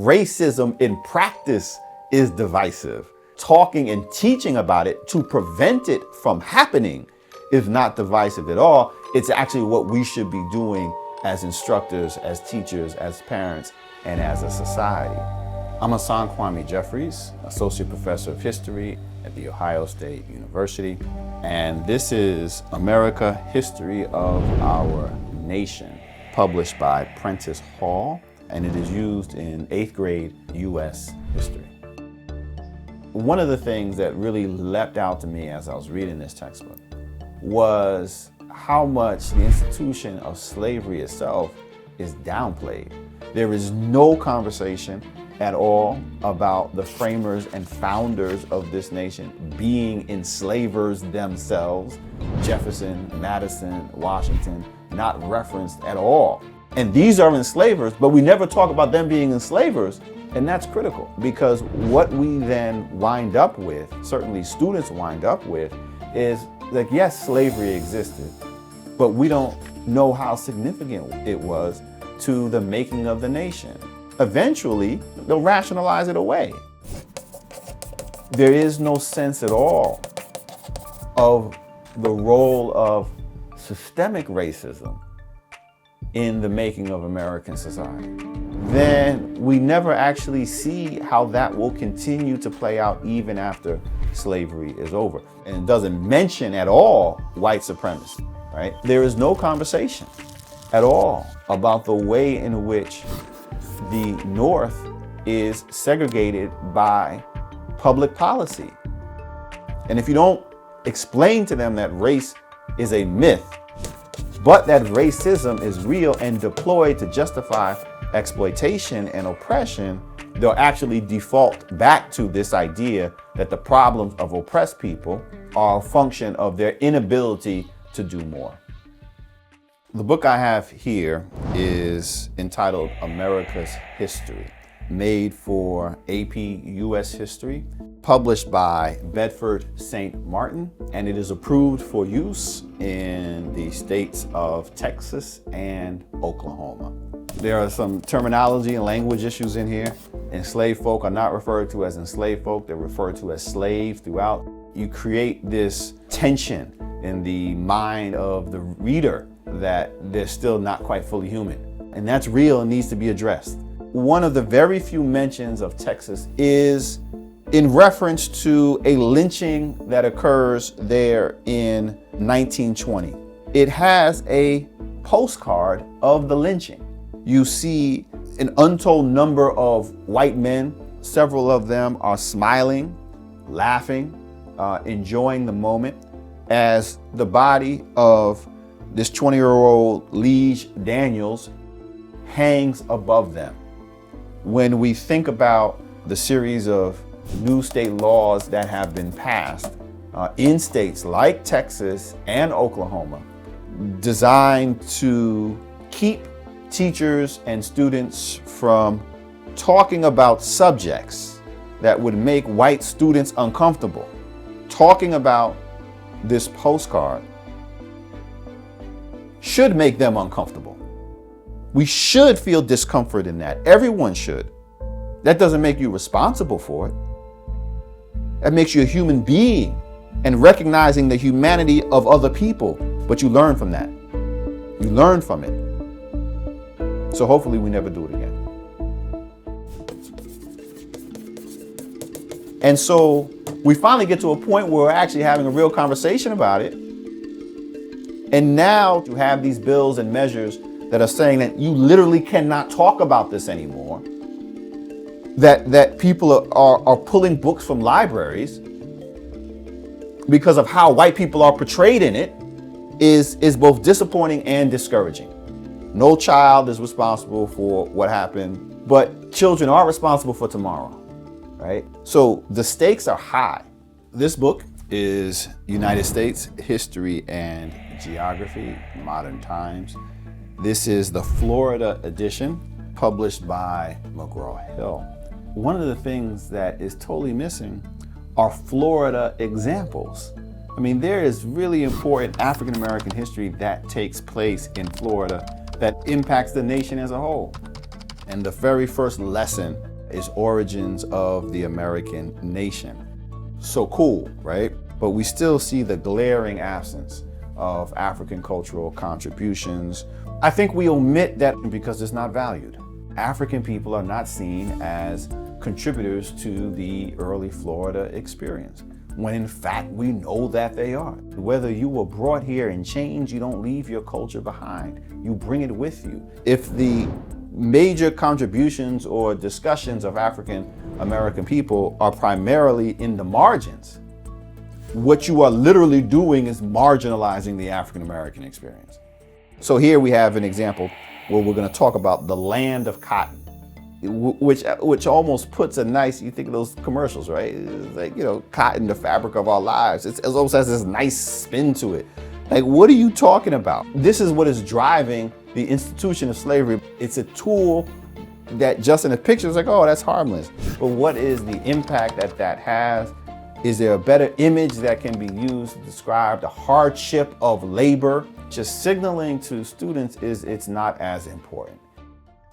racism in practice is divisive. Talking and teaching about it to prevent it from happening is not divisive at all. It's actually what we should be doing as instructors, as teachers, as parents, and as a society. I'm Hasan Kwame Jeffries, Associate Professor of History at The Ohio State University, and this is America, History of Our Nation, published by Prentice Hall, and it is used in 8th grade U.S. history. One of the things that really leapt out to me as I was reading this textbook was how much the institution of slavery itself is downplayed. There is no conversation at all about the framers and founders of this nation being enslavers themselves. Jefferson, Madison, Washington, not referenced at all. And these are enslavers, but we never talk about them being enslavers. And that's critical, because what we then wind up with, certainly students wind up with, is like, yes, slavery existed, but we don't know how significant it was to the making of the nation. Eventually, they'll rationalize it away. There is no sense at all of the role of systemic racism in the making of American society. Then we never actually see how that will continue to play out even after slavery is over. And it doesn't mention at all white supremacy, right? There is no conversation at all about the way in which the North is segregated by public policy. And if you don't explain to them that race is a myth, but that racism is real and deployed to justify exploitation and oppression, they'll actually default back to this idea that the problems of oppressed people are a function of their inability to do more. The book I have here is entitled America's History, made for AP US History, published by Bedford St. Martin, and it is approved for use in the states of Texas and Oklahoma. There are some terminology and language issues in here. Enslaved folk are not referred to as enslaved folk, they're referred to as slaves throughout. You create this tension in the mind of the reader that they're still not quite fully human. And that's real and needs to be addressed. One of the very few mentions of Texas is in reference to a lynching that occurs there in 1920. It has a postcard of the lynching. You see an untold number of white men. Several of them are smiling, laughing, enjoying the moment as the body of this 20-year-old Liege Daniels hangs above them. When we think about the series of new state laws that have been passed in states like Texas and Oklahoma, designed to keep teachers and students from talking about subjects that would make white students uncomfortable, talking about this postcard should make them uncomfortable. We should feel discomfort in that. Everyone should. That doesn't make you responsible for it. That makes you a human being and recognizing the humanity of other people. But you learn from that. You learn from it. So hopefully we never do it again. And so we finally get to a point where we're actually having a real conversation about it. And now you have these bills and measures that are saying that you literally cannot talk about this anymore. That people are pulling books from libraries because of how white people are portrayed in it is both disappointing and discouraging. No child is responsible for what happened, but children are responsible for tomorrow, right? So the stakes are high. This book is United States History and Geography, Modern Times. This is the Florida edition, published by McGraw-Hill. One of the things that is totally missing are Florida examples. I mean, there is really important African-American history that takes place in Florida that impacts the nation as a whole. And the very first lesson is origins of the American nation. So cool, right? But we still see the glaring absence of African cultural contributions. I think we omit that because it's not valued. African people are not seen as contributors to the early Florida experience, when in fact we know that they are. Whether you were brought here in chains, you don't leave your culture behind. You bring it with you. If the major contributions or discussions of African American people are primarily in the margins, what you are literally doing is marginalizing the African American experience. So here we have an example where we're going to talk about the land of cotton, which almost puts a nice, you think of those commercials, right? It's like, you know, cotton, the fabric of our lives. It almost has this nice spin to it. Like, what are you talking about? This is what is driving the institution of slavery. It's a tool that just in the picture is like, oh, that's harmless. But what is the impact that that has? Is there a better image that can be used to describe the hardship of labor? Just signaling to students is it's not as important.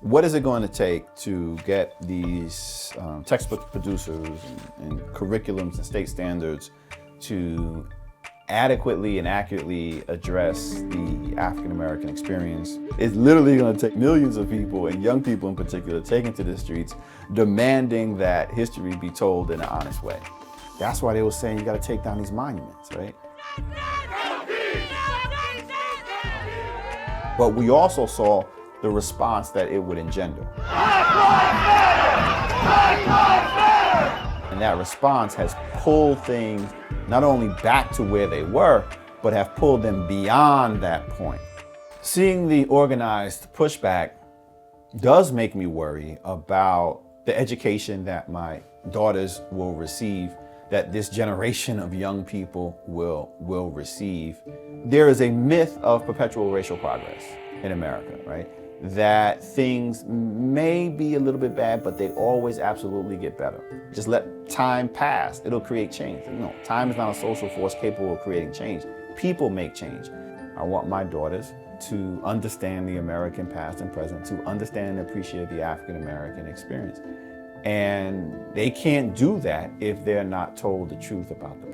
What is it going to take to get these textbook producers and curriculums and state standards to adequately and accurately address the African American experience? It's literally going to take millions of people, and young people in particular, taking to the streets, demanding that history be told in an honest way. That's why they were saying you got to take down these monuments, right? But we also saw the response that it would engender. And that response has pulled things not only back to where they were, but have pulled them beyond that point. Seeing the organized pushback does make me worry about the education that my daughters will receive, that this generation of young people will receive. There is a myth of perpetual racial progress in America, right? That things may be a little bit bad, but they always absolutely get better. Just let time pass, it'll create change. No, time is not a social force capable of creating change. People make change. I want my daughters to understand the American past and present, to understand and appreciate the African American experience. And they can't do that if they're not told the truth about the